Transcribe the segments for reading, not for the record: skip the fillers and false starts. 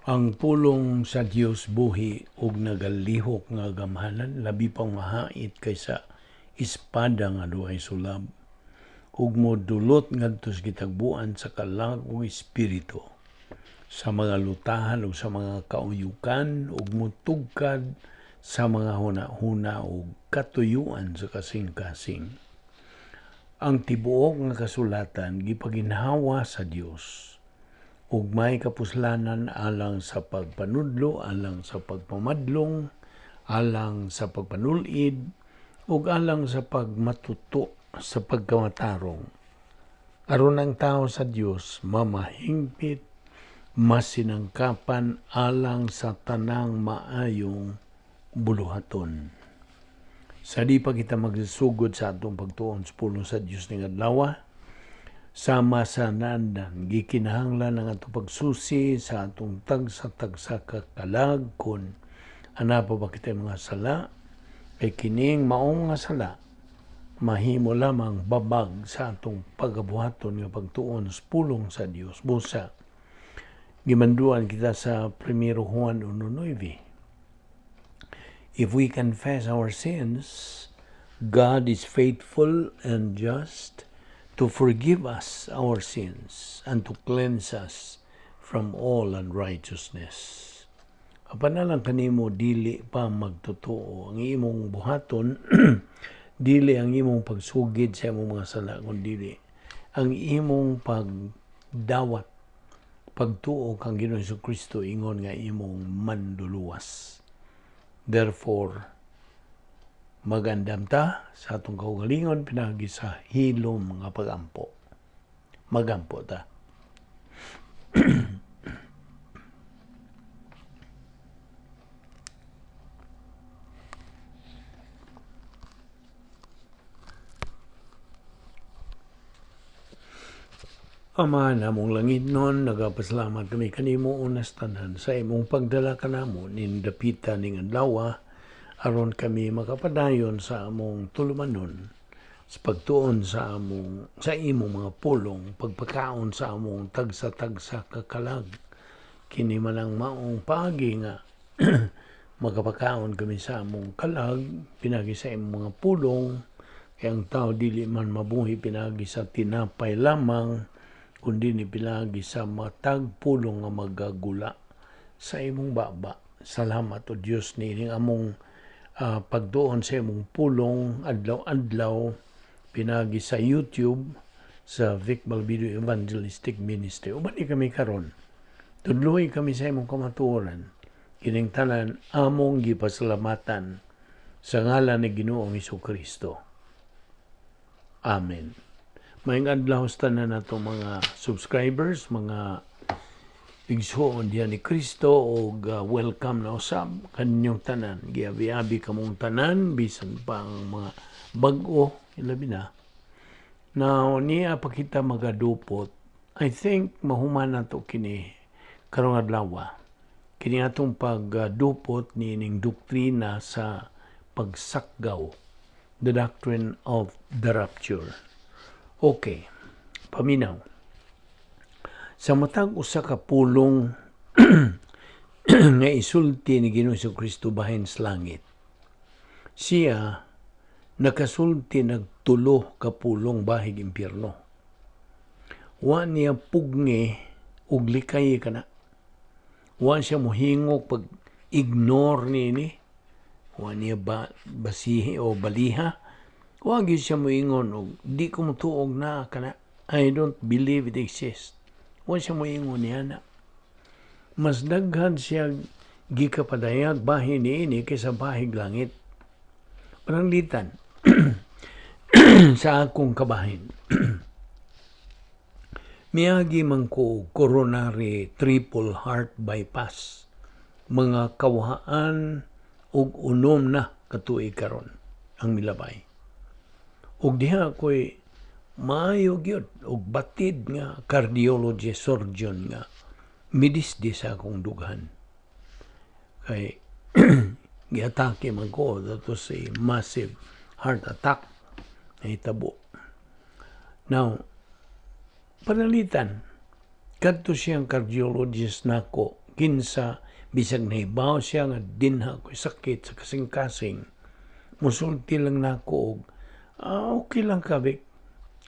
Ang pulong sa Dios buhi ug nagalihok nga gamhanan labi pang mahait kaysa espada nga duay sulab ug modulot ngadto sa gitagbuan sa kalag ug espiritu sa mga lutahan ug sa mga kauyukan ug mutugkad sa mga huna-huna ug katuyuan sa kasing-kasing. Ang tibuok nga kasulatan gipaginhawa sa Dios ug may kapuslanan alang sa pagpanudlo, alang sa pagpamadlong, alang sa pagpanulid, ug alang sa pagmatuto sa pagkamatarong. Aron ang tao sa Dios mamahingpit, masinangkapan alang sa tanang maayong buluhaton. Sa di pa kita magsugod sa atong pagtuon sa pulong sa Dios ning adlaw, sama sa nandan, gikinahanglan ang atong pagsusi sa atong tagsa-tagsa kakalag kung ana pa ba kita mga sala, kay kining maong nga sala, mahimo lamang babag sa atong pagabuhaton nga pagtuon sa pulong sa Dios. Busa, gimanduan kita sa 1 Juan 1:9. If we confess our sins, God is faithful and just to forgive us our sins and to cleanse us from all unrighteousness. Apan na lang kanimo dili pa magtotoo ang imong buhaton, dili ang imong pagsugid sa imong mga sala, kundi ang imong pagdawat, pagtuo kang Ginoong Jesucristo ingon nga imong manduluwas. Therefore, magandam ta sa atong kaugalingon pinagi sa hilom nga pagampo. Magampo ta. Ama namong langit nun, nagapasalamat kami kanimo unas tanan sa imong pagdala kanamo nin dapita ning adlaw aron kami makapadayon sa among tulumanon sa pagtuon sa imong mga pulong, pagpakaon sa among tagsa-tagsa kakalag. Kini man ang maong paagi nga magapakaon kami sa among kalag, pinagi sa imong mga pulong, kaya ang tao dili man mabuhi pinagi sa tinapay lamang, kundi ni pinagi sa matag pulong nga magagula sa imong baba. Salamat o Diyos ni among pagdoon sa imong pulong adlaw-adlaw pinagi sa YouTube sa Vic Balbido Evangelistic Ministry. Uban kami karon. Tudloy kami sa imong kamatuoran. Kining tanan among gipasalamatan sa ngalan ni Ginoong Jesucristo. Amen. Maayong adlaw sa tanan nato mga subscribers, mga igsoon diyan ni Kristo o welcome na usab kaninyong tanan. Giabi-abi kamong tanan bisan pa ang mga bag-o ilabi na. Now niya pa kita magadupot. I think mahuman nato kini karong adlaw. Kini atong pagdupot nining doktrina sa pagsakgaw, the doctrine of the rapture. Okay, paminaw. Sa matag usa ka pulong nga isulti ni Ginoong Jesucristo bahin sa langit, siya nakasulti nagtulo ka pulong bahig impyerno. Wa niya pugngi ug likay kana. Wa siya mohingok pag ignore nini. Wa niya basihi o baliha. Wa gyud siya moingon og di ko motuog na kana. I don't believe it exists. Wa siya moingon niya na. Mas daghan siya gikapadayag bahin niini kaysa bahig langit. Pananglitan sa akong kabahin. Miyagi man ko coronary triple heart bypass. Mga kawahaan ug unom na katuig karon ang milabay. Ug diha ako'y maayo gyud og batid nga cardiology surgeon nga midisdi sa akong dughan. Kay giatake man ko dato si massive heart attack na hitabo. Now, panalitan, kadto siyang cardiologist nako kinsa bisag nahibaw siya nga dinha ko'y sakit sa kasing-kasing, musulti lang nako og okay lang ka, Vic.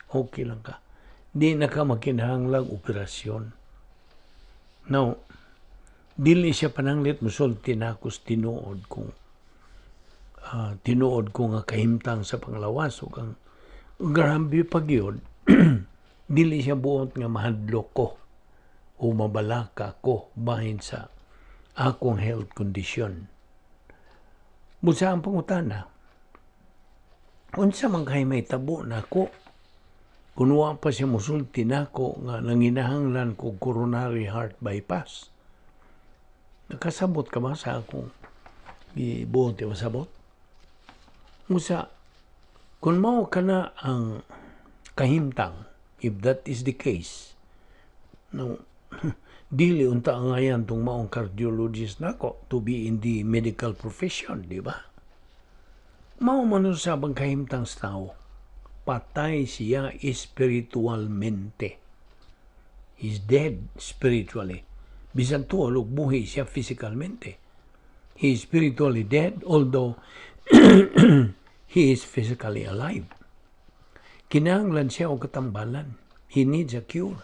Okay lang ka. Di na ka makinahanglang operasyon. Now, dili siya pananglit musulti nako sa tinuod ko nga kahimtang sa panglawas ug ang grabe pagyod. Dili siya buot nga mahadlok ko o mabalaka ko bahin sa akong health condition. Busa ang pangutana, unsa man kay may tabo nako? Kung wa pa siya musulti nako nga nanginahanglan ko coronary heart bypass. Nakasabot ka ba sa akong ibuot yung masabot? Musa, kung mao ka na ang kahimtang, if that is the case, no, dili unta ang ngayon itong maong cardiologist nako to be in the medical profession, di ba? Mao man sa bang kahimtang sa tao, patay siya espiritualmente. He's dead spiritually. Bisan tuol ug buhi siya physicalmente. He is spiritually dead, although he is physically alive. Kinahanglan siya og katambalan. He needs a cure.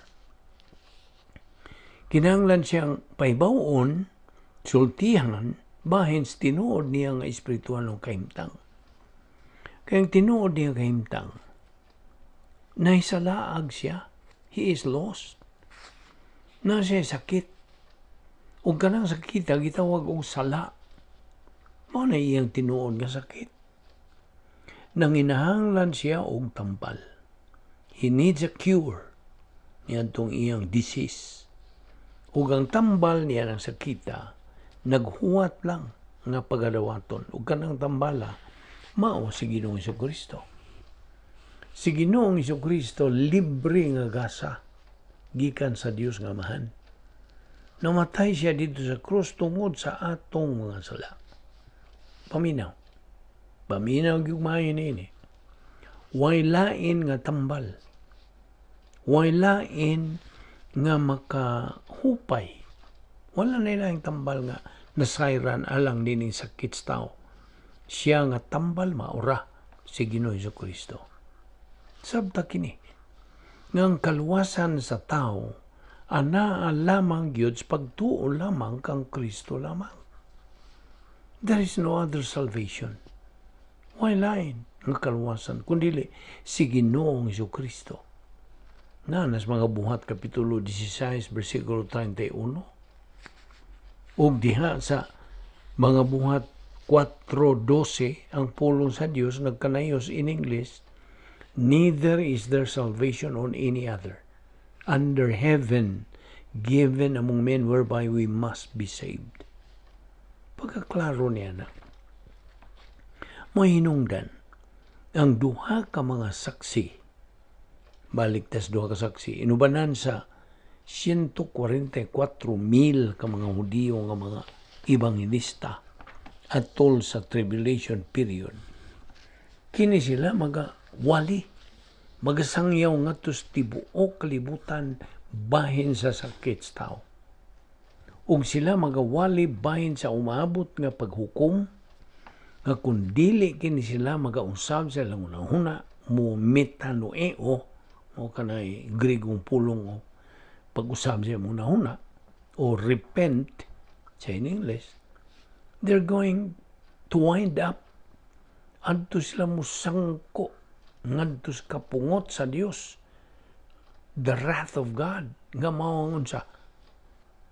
Kinahanglan siyang paibawon, sultihan, bahin sa tinuod niya nga espiritual ng kahimtang. Kaya ang tinuod niya kahimtang, naisalaag siya. He is lost. Na siya sakit. O kanang sakit, gitawag og sala. Mao na iyang tinuod nga sakit. Nanginahanglan siya og tambal. He needs a cure niya itong iyang disease. Ug ang tambal niya ng sakita, naghuwat lang nga pagadawaton. Ug kanang tambala, mao si Ginoong Jesucristo. Si Ginoong Jesucristo libre nga gasa gikan sa Dios nga Amahan. Namatay siya dito sa krus tungod sa atong mga sala. Paminaw. Paminaw yung maayo ini. Way lain nga tambal. Way lain nga makahupay. Wala na ilang tambal nga nasayran alang dining sakit sa tao. Siya nga tambal maura si Ginoong Jesucristo. Sabta kini. Ngang kaluwasan sa tao, ana lamang gyud sa pagtuo lamang kang Kristo lamang. There is no other salvation. Why lain nga kaluwasan kundi si Ginoong Jesucristo. Nas mga buhat kapitulo 16 bersikulo 31. Ug diha sa mga buhat 4:12 ang pulong sa Dios nagkanayos in English, neither is there salvation on any other under heaven given among men whereby we must be saved. Pagkaklaro niya na, mahinungdan ang duha ka mga saksi, balik tas duha ka saksi, inubanan sa 144,000 ka mga Hudiyo nga mga ebangelista atol sa tribulation period. Kini sila magawali, magasangyaw nga tos tibuok kalibutan bahin sa sakit sa tao. Ug sila magawali bahin sa umabot nga paghukom, nga kung dili kini sila magausab sa ilang unahuna, mo metanoeo, o kanay Gregong pulong o pag-usab sa ilang unahuna, o repent, sa in English, they're going to wind up adto sila musangko ngadto sa kapungot sa Dios, the wrath of God nga mawangon sa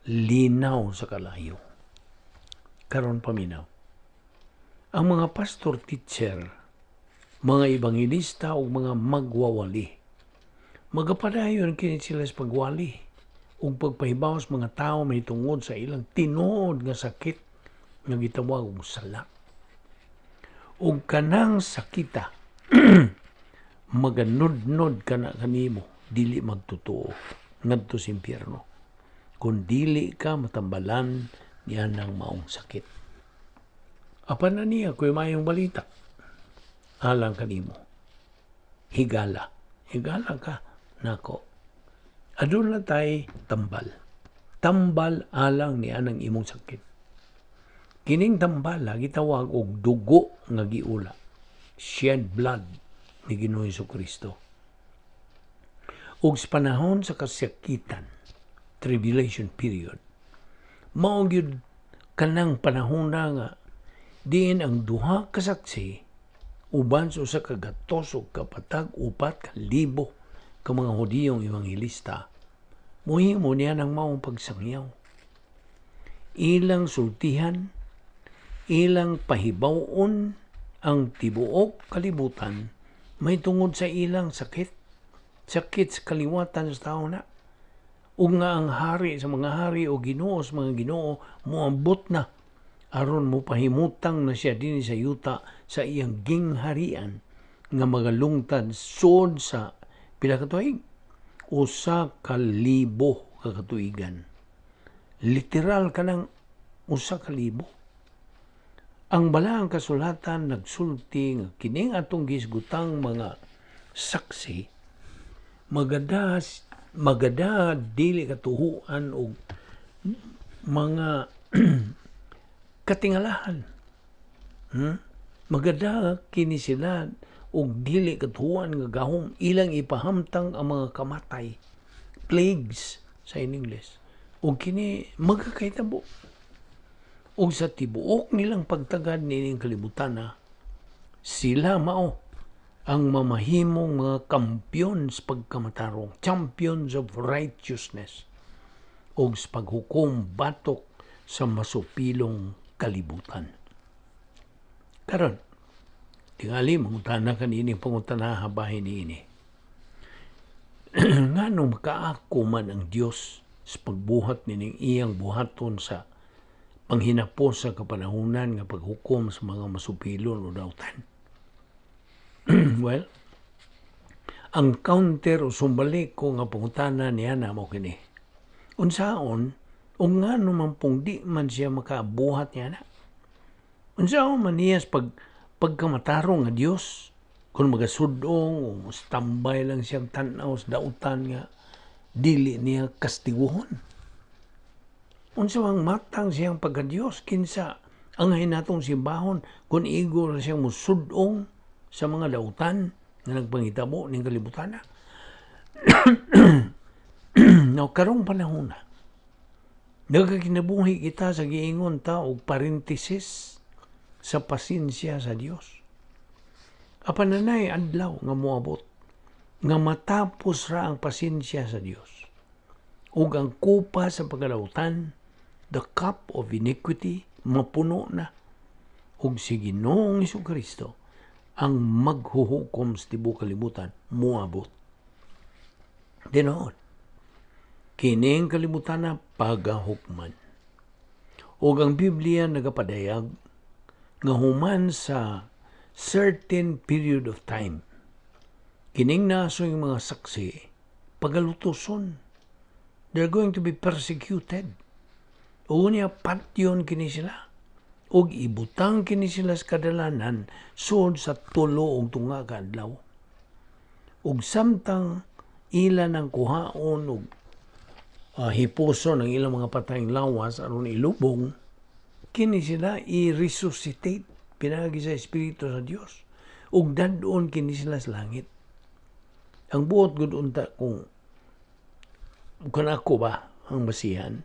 linaw sa kalayo. Karon paminaw, ang mga pastor teacher, mga ebangelista o mga magwawali, magapadayon kini sila sa pagwali ug pagpahibaw sa mga tao may tungod sa ilang tinuod nga sakit nga gitawag og sala. Ug kanang sakita maganod-nod kana kanimo, dili magtotoo ngadto sa impyerno kung dili ka matambalan niyan ng maong sakit. Apan na niya kuy mayong balita alang kanimo, higala ka nako, aduna tay tambal, tambal alang ni anang imong sakit. Kining tambala gitawag og dugo nga giula. Shed blood ni Ginoong Hesukristo. Ug sa panahon sa kasakitan, tribulation period, mao gyud kanang panahon na nga diin ang duha ka saksi uban sa usa ka gatos o kapatag 4,000 ka mga Hudiyong evangelista mohimo niya ng maong pagsangyaw. Ilang sultihan, ilang pahibawon ang tibuok kalibutan may tungod sa ilang sakit sa kaliwatan sa tao na. Ug nga ang hari sa mga hari o Ginoo sa mga Ginoo moabot na aron mo pahimutang na siya dinhi sa yuta sa iyang gingharian nga magalungtad sud sa pila ka tuig 1,000 ka katuigan. Literal kanang 1,000. Ang balaang kasulatan nagsulti nga kining atong gisgutang mga saksi magada dili katuhuan og mga katingalahan. Magada kini sila og dili katuhuan nga gahom ilang ipahamtang ang mga kamatay, plagues sa English. Og kini magkakaitabo. Og sa tibuok nilang pagtagad nining kalibutan sila mao ang mamahimong mga champions pagkamatarong, champions of righteousness, o sa paghukom batok sa masupilong kalibutan. Karon, tingali mangutana kanining pangutana bahin niini. Nganong makaako man ang Dios sa pagbuhat nining iyang buhaton sa panghinapos sa kapanahunan nga paghukom sa mga masupilon o dautan? Well, ang counter o sumbalik ko nga pangutana niya na mo kini. Unsaon, o nga naman pong di man siya makabuhat niya na. Unsaon man niya pagkamatarong nga Diyos, kung magasudong o tambay lang siyang tanaw sa dautan nga, dili niya kastiguhon. Unsaon matang siyang pagka-Diyos, kinsa ang hinatong simbahon, kung igor siyang musudong sa mga dautan nga nagpangitabo ning kalibutan. Now, karong panahon na, nagkakinabuhi kita sa giingon ta og parenthesis sa pasensya sa Dios. Apananay adlaw nga moabot nga matapos ra ang pasensya sa Dios. Ug ang kupa sa pagkadautan, the cup of iniquity, mapuno na. Ug si Ginoong Hesukristo ang maghuhukom sa tibuok kalibutan, moabot. Dinoon, kining kalibutan na pagahukman. O ang Biblia nagapadayag nga human sa certain period of time, kining naso yung mga saksi, pagalutuson. They're going to be persecuted. O niya patyon kini sila. Og ibutang kini sila sa kadalanan sud sa tulo og tunga ka adlaw. Ug samtang ila ng kuhaon og hipuson ng ilang mga patayng lawas aron ilubong, kini sila i-resuscitate pinagi sa Espiritu sa Dios. Ug dadon kini sila sa langit. Ang buot gud unta kung ako ba ang basihan,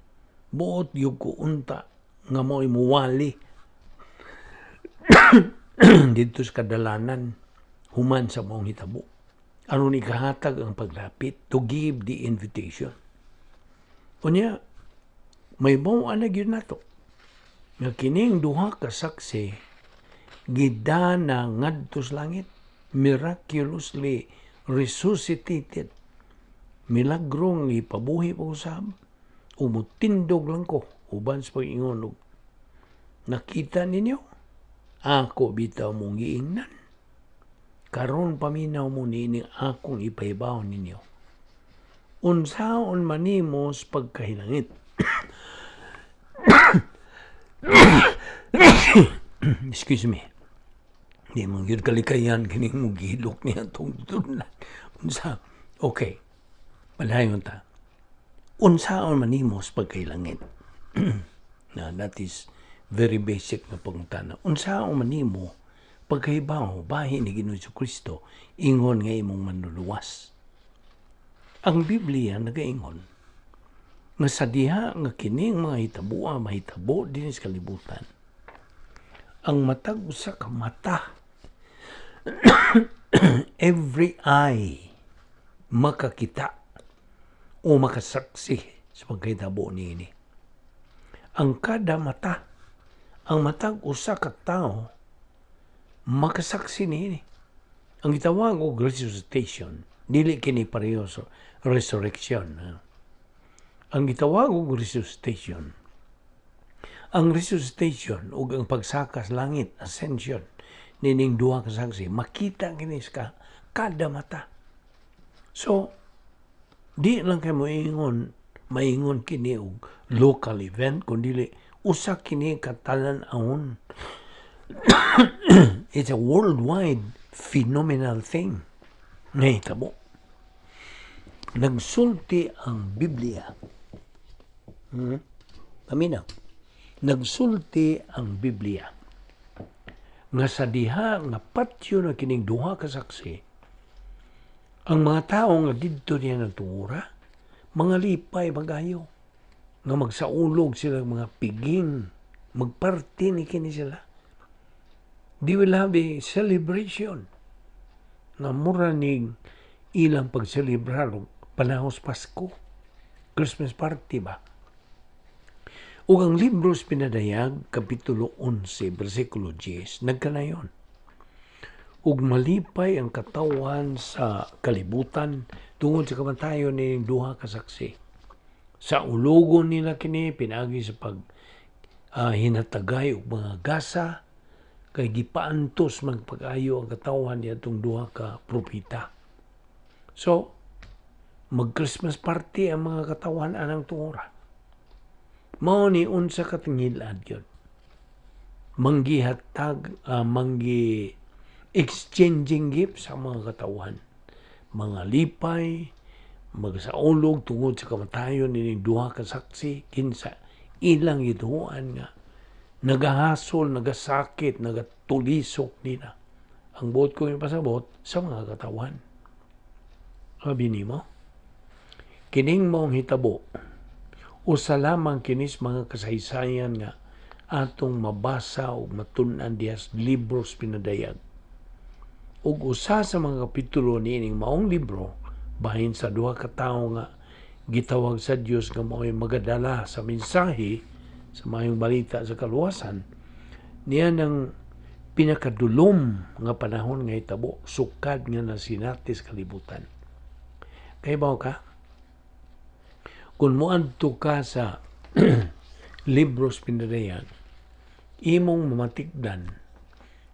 buot yung ko unta nga mo imuwali dito sa kadalanan human sa mong hitabo. Aron ikahatag ang paglapit to give the invitation. Unya, may bawaan na yun nato. Nga kining duha ka saksi, gidana ngadto sa langit, miraculously resuscitated. Milagrong ipabuhi pa usab, umutindog lang ko, uban sa pag-ingon. Nakita ninyo? Ako bitaw mong giingnan. Karon paminaw mo nining akong ipahibaw ninyo. Unsaon manimos pagkahilangit. Excuse me. Di mong yun kalikayan kining mong gihilok niya itong tunan. Unsa? Okay. Palayon ta. unsaon man nimo sa pagkailangit? Na that is very basic na pangutana. Unsaon man nimo pagkahibaw bahin ni Ginoong Jesucristo ingon nga imong manluluwas? Ang Biblia nagaingon nga sa diha nga kining mga hitabo mahitabo din sa kalibutan. Ang matag usa ka mata every eye makakita o makasaksi sa pagkahitabo niini. Ang kada mata, ang matag usa ka tawo makasaksi niini. Ang gitawag og resuscitation, dili kini pareho sa resurrection. Ang gitawag og resuscitation, ang resuscitation ug ang pagsaka sa langit, ascension, nining duha ka saksi, makita kini sa kada mata. So, di lang kay maingon kini og local event, kundi usa kini katalan-ahon. It's a worldwide phenomenal thing. Nahitabo. Nagsulti ang Biblia. Paminaw. Nagsulti ang Biblia nga sa diha nga patyo na kining duha ka saksi, ang mga tao nga didto niya nagtungura, mga lipay magayo, nga magsaulog sila mga piging, magparty ni kini sila. They will have a celebration nga mura ning ilang pagselebrar panahos Pasko, Christmas party ba? Ug ang libro sa Pinadayag, Kapitulo 11, versikulo 10, nagkanayon. Ug malipay ang katawan sa kalibutan tungod sa kamatayon ni duha ka saksi. Sa ulogon nila kini pinagi sa pag hinatagay og mga gasa kay gipaantos magpag-ayo ang katawan niya itong duha ka propeta. So, mag-Christmas party ang mga katawan anang tungura. Mao ni unsa ka tingilad yun. Manggihatag, exchanging gifts sa mga katawan. Mga lipay, magsaulog tungod sa kamatayon ni duha ka saksi, kinsa ilang ituan nga nagahasol, nagasakit, nagatulisok nila. Ang buot ko yung pasabot sa mga katawan. Sabi nimo, kining mong hitabo, usa lamang kinis mga kasaysayan nga atong mabasa o matun-an diyas libros Pinadayag. Ug usa sa mga kapitulo niining maong libro bahin sa duha ka tawo nga gitawag sa Dios nga mao'y magadala sa mensahe sa mayong balita sa kaluwasan, niya ng pinakadulom nga panahon nga hitabo, sukad nga nasinatis kalibutan. Kay bao ka? Kung muadto ka sa libros Pinadayag, imong mamatikdan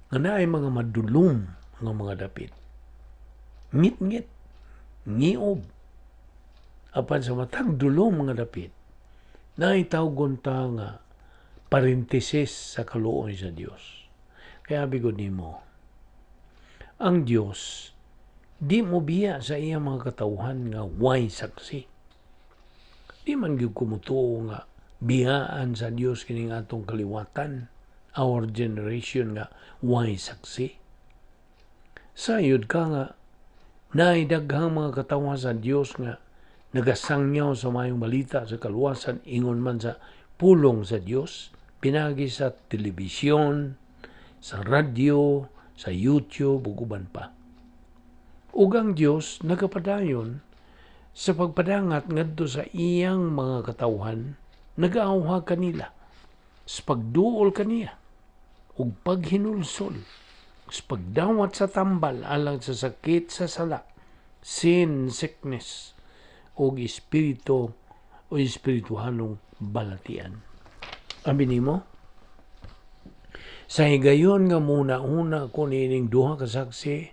nga naay mga madulom nga mga dapit. Ngit-ngit, ngiob. Apan sa matag dulom mga dapit, naay tawgon ta nga parenthesis sa kaluoy sa Dios. Kaya bigod nimo, ang Dios di mo biya sa iyang mga katawhan nga way saksi. Di man gyud kumutuo nga biyaan sa Dios kining atong kaliwatan, our generation nga way saksi. Sayod ka nga naay daghang mga katawhan sa Dios nga nagasangyaw sa mayong balita sa kaluwasan ingon man sa pulong sa Dios, pinagi sa telebisyon, sa radyo, sa YouTube ug uban pa. Ug ang Dios nagapadayon sa pagpadangat ngadto sa iyang mga katawhan, nag-aawha kanila sa pagduol kaniya ug paghinulsol, sa pagdawat sa tambal alang sa sakit sa sala, sin, sickness, ug espiritu o espirituhanong balatian. Abi nimo, sa higayon nga muna-una ko nining duha ka saksi,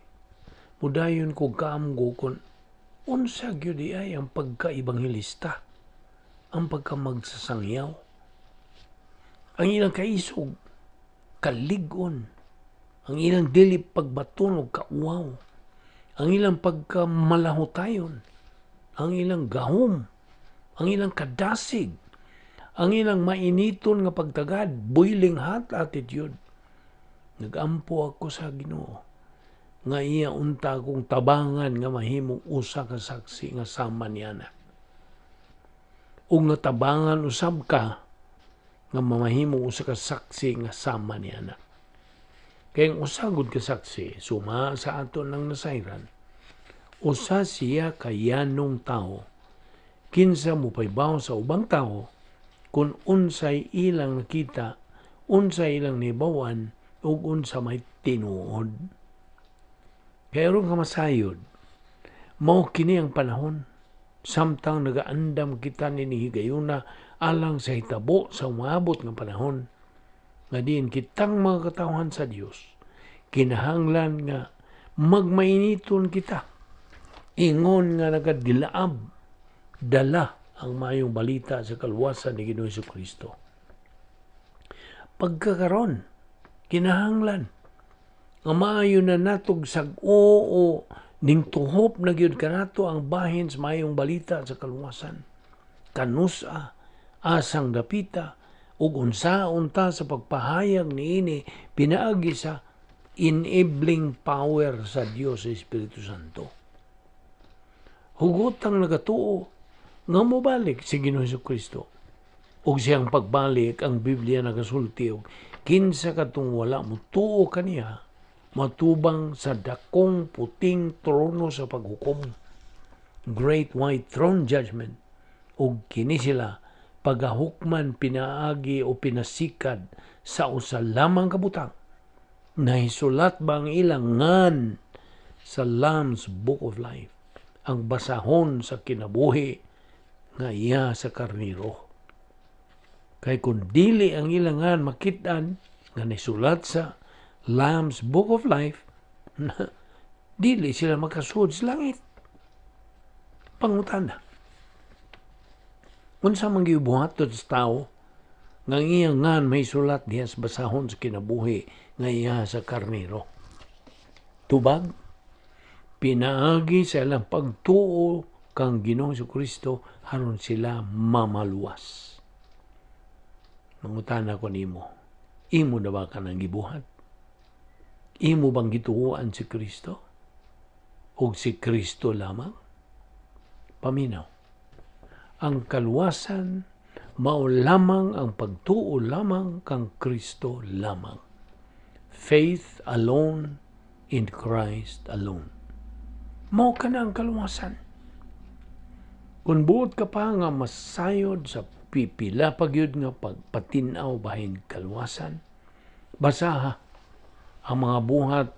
mudayon ko kaamgo kon unsa gyud ay ang pagkaibanghelista, ang pagkamagsasangyaw, ang ilang kaisog, kaligon, ang ilang dili pagbaton o kauwaw, ang ilang pagkamalahutayon, ang ilang gahom, ang ilang kadasig, ang ilang mainiton nga pagtagad, boiling hot attitude. Nagampo ako sa Ginoo nga iya unta kong tabangan nga mahimong usa ka saksi nga sama niya na. O nga tabangan usab ka nga mamahimong usa ka saksi nga sama niya na. Kaya ang usagod ka saksi, suma sa aton ng nasayran, usa siya kayanong tao, kinsa mo paybaw sa ubang tao, kung unsay ilang nakita, unsay ilang nibawan, o unsa may tinuod. Kaya ron ka masayod, mao kini ang panahon, samtang nagaandam kita nini higayuna alang sa hitabo sa umabot ng panahon, nga diin kitang mga katawhan sa Dios, kinahanglan nga magmainiton kita, ingon nga nagadilaab, dala ang mayong balita sa kaluwasan ni Ginoong Jesucristo. Pagkakaron, kinahanglan nga maayo na natog sag-o ning tuhop na gyud kanato ang bahin sa mayong balita sa kaluwasan. Kanusa, asang dapita, ug unsaon ta sa pagpahayag niini pinaagi sa enabling power sa Dios sa Espiritu Santo. Hugotang nagatuo nga mobalik si Ginoong Jesucristo. Ug siyang pagbalik ang Biblia nagasulti og kinsa katong wala mo tuo kaniya matubang sa dakong puting trono sa paghukom, Great White Throne Judgment, ug kini sila pagahukman pinaagi o pinasikad sa usa lamang kabutang. Nahisulat ba ang ilang ngan sa Lamb's Book of Life, ang basahon sa kinabuhi nga iya sa karniro. Kay kung dili ang ilang ngan makit-an nga nisulat sa Lamb's Book of Life, na dili sila makasud sa langit. Pangutana. Unsa man gibuhaton sa tao nga iyang ngan may sulat diha sa basahon sa kinabuhi nga iya sa karnero. Tubag, pinaagi sa ilang pagtuo kang Ginoong Jesucristo aron sila mamaluwas. Mangutana ko nimo, imo na ba ka nang gibuhat? Imo bang gituuan si Kristo? O si Kristo lamang? Paminaw. Ang kaluwasan, mao lamang ang pagtuo lamang kang Kristo lamang. Faith alone in Christ alone. Mao ka na ang kaluwasan. Kung buot ka pa nga masayod sa pipila pagyud nga pagpatinaw bahin kaluwasan, basaha ang mga buhat,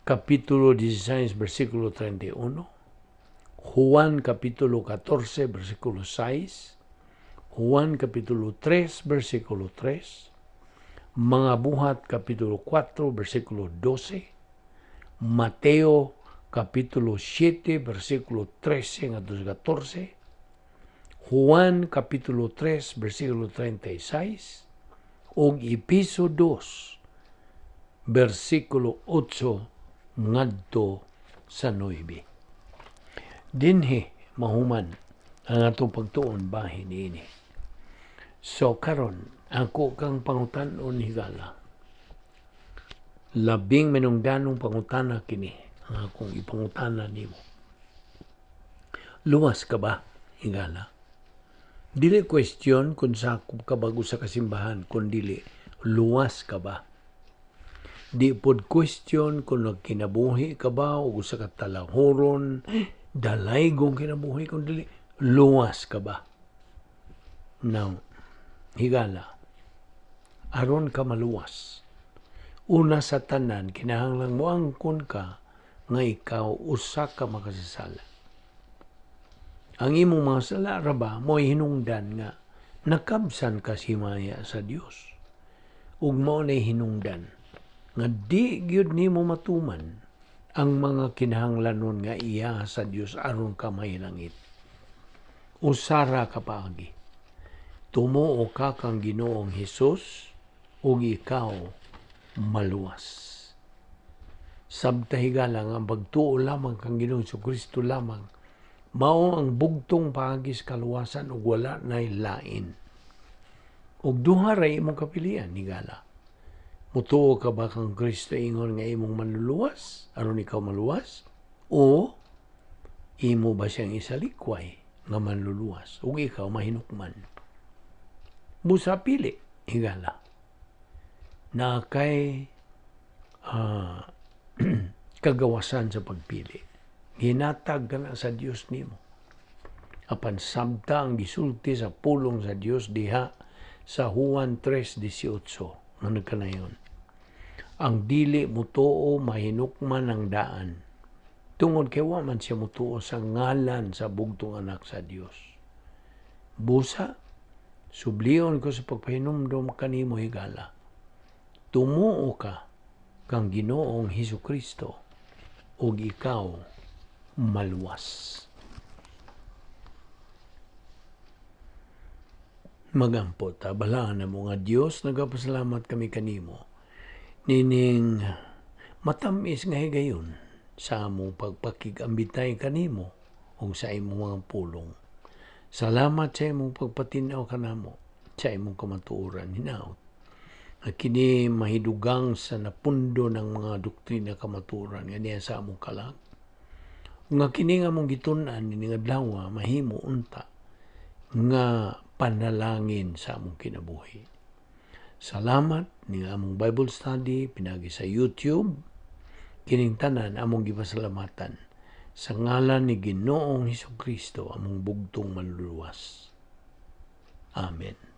Kapitulo 16, versikulo 31, Juan Kapitulo 14, versikulo 6, Juan Kapitulo 3, versikulo 3, mga buhat, Kapitulo 4, versikulo 12, Mateo Kapitulo 7, versikulo 13 at 14, Juan Kapitulo 3, versikulo 36, ug Episo 2, versikulo 8 ngadto sa 9. Dinhi mahuman ang atong pagtuon bahin niini. So karon ako kang pangutan-on higala. Labing minungdanong pangutana kini ang akong ipangutana nimo. Luwas ka ba higala? Dili question kung sakop ka bago sa kasimbahan, kundi luwas ka ba? Di pod question kung nagkinabuhi ka ba o sa katalahuron, dalaygong kinabuhi, kundi luwas ka ba? Now, higala, aron ka maluwas. Una sa tanan, kinahanglang mo angkon ka nga ikaw usa ka makasasala. Ang imong mga sala ra ba mo hinungdan nga nakabsan ka himaya sa Dios. Ug mao nay hinungdan nga di gyud nimo matuman ang mga kinahanglanon nga iya sa Dios aron ka mahilangit. Usara ka paagi. Tumuo ka kang Ginoong Hesus ug ikaw maluwas. Sabta higala nga pagtuo lamang kang Ginoong Jesucristo lamang Mao ang bugtong paagi sa kaluwasan ug wala nay lain. Ug duha ra imong kapilian higala. Mutuo ka ba kang Kristo ingon nga imong manluluwas aron ikaw maluwas? O imo ba siyang isalikway nga manluluwas ug ikaw mahinukman? Busa pili higala. Na kay kagawasan sa pagpili. Ginatag ka na sa Dios nimo. Apan sabta ang gisulti sa pulong sa Dios diha sa Juan 3:18 nga nagkanayon. Ang dili mutuo mahinukman ang daan. Tungod kay wa man siya mutuo sa ngalan sa bugtong anak sa Dios. Busa, subliyon ko sa pagpahinumdom kanimo higala. Tumuo ka kang Ginoong Hesukristo ug ikaw maluwas. Magampo ta, balaan na mo nga Dios, nagapasalamat kami kanimo. Nining matamis nga higayon sa among pagpakigambitay kanimo ug sa imong mga pulong. Salamat sa imong pagpatinaw kanamo sa imong kamatuoran hinaut. Kini mahidugang sa napundo ng mga doktrina kamatuoran nga niya sa among kalag. Nga kini nga mong gitun-an ni nga adlaw mahimo unta nga panalangin sa among kinabuhi. Salamat ni among Bible study pinagi sa YouTube. Kining tanan among gipasalamatan sa ngalan ni Ginoong Hesukristo among bugtong manluluwas. Amen.